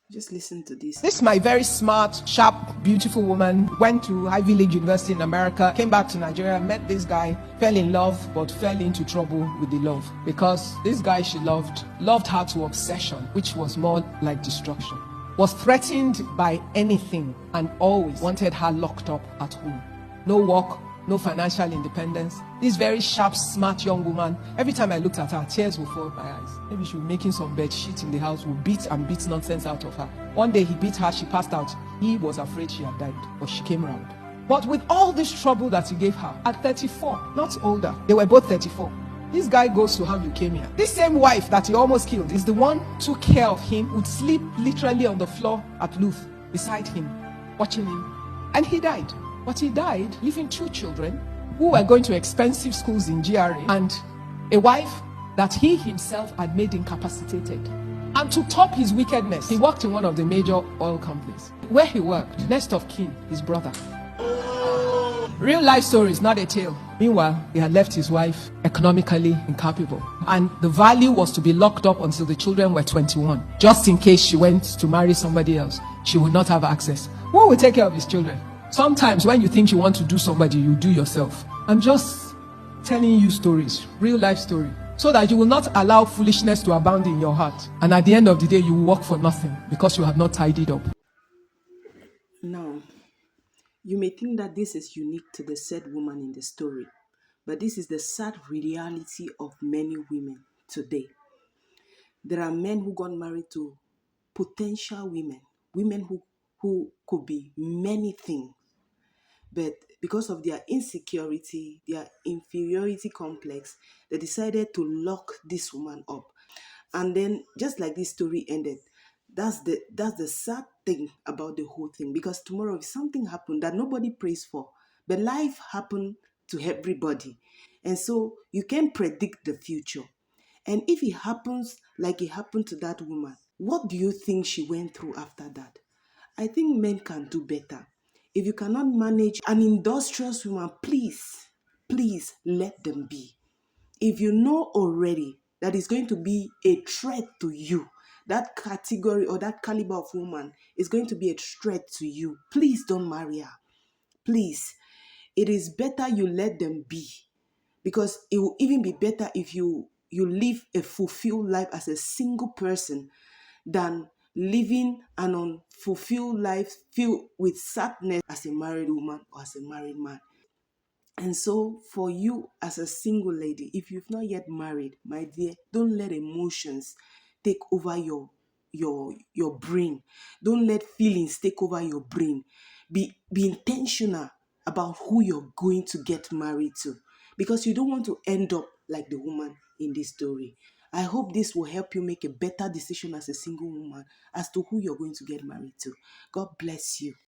Just listen to this. This is my very smart, sharp, beautiful woman. Went to Ivy League University in America, came back to Nigeria, met this guy, fell in love, but fell into trouble with the love. Because this guy she loved her to obsession, which was more like destruction. Was threatened by anything and always wanted her locked up at home. No work, no financial independence. This very sharp, smart young woman, every time I looked at her, tears would fall in my eyes. Maybe she was making some bed sheet in the house, would beat nonsense out of her. One day he beat her, she passed out. He was afraid she had died, but she came around. But with all this trouble that he gave her, at 34, not older, they were both 34. This guy goes to have leukemia. This same wife that he almost killed is the one who took care of him, would sleep literally on the floor at Luth beside him, watching him. And he died. But he died leaving 2 children who were going to expensive schools in GRA and a wife that he himself had made incapacitated. And to top his wickedness, he worked in one of the major oil companies. Where he worked, next of kin, his brother. Real life story is not a tale. Meanwhile, he had left his wife economically incapable. And the value was to be locked up until the children were 21. Just in case she went to marry somebody else, she would not have access. Who will take care of his children? Sometimes when you think you want to do somebody, you do yourself. I'm just telling you stories, real life story, so that you will not allow foolishness to abound in your heart. And at the end of the day, you will work for nothing because you have not tidied up. Now, you may think that this is unique to the said woman in the story, but this is the sad reality of many women today. There are men who got married to potential women who could be many things, but because of their insecurity, their inferiority complex, they decided to lock this woman up. And then, just like this story ended, that's the sad thing about the whole thing. Because tomorrow, if something happened that nobody prays for, but life happened to everybody, and so you can't predict the future. And if it happens like it happened to that woman, what do you think she went through after that? I think men can do better. If you cannot manage an industrious woman, please let them be. If you know already that is going to be a threat to you, that category or that caliber of woman is going to be a threat to you, please don't marry her. Please. It is better you let them be, because it will even be better if you live a fulfilled life as a single person than living an unfulfilled life filled with sadness as a married woman or as a married man. And so, for you as a single lady, if you've not yet married, my dear, don't let emotions take over your brain. Don't let feelings take over your brain. Be intentional about who you're going to get married to, because you don't want to end up like the woman in this story. I hope this will help you make a better decision as a single woman as to who you're going to get married to. God bless you.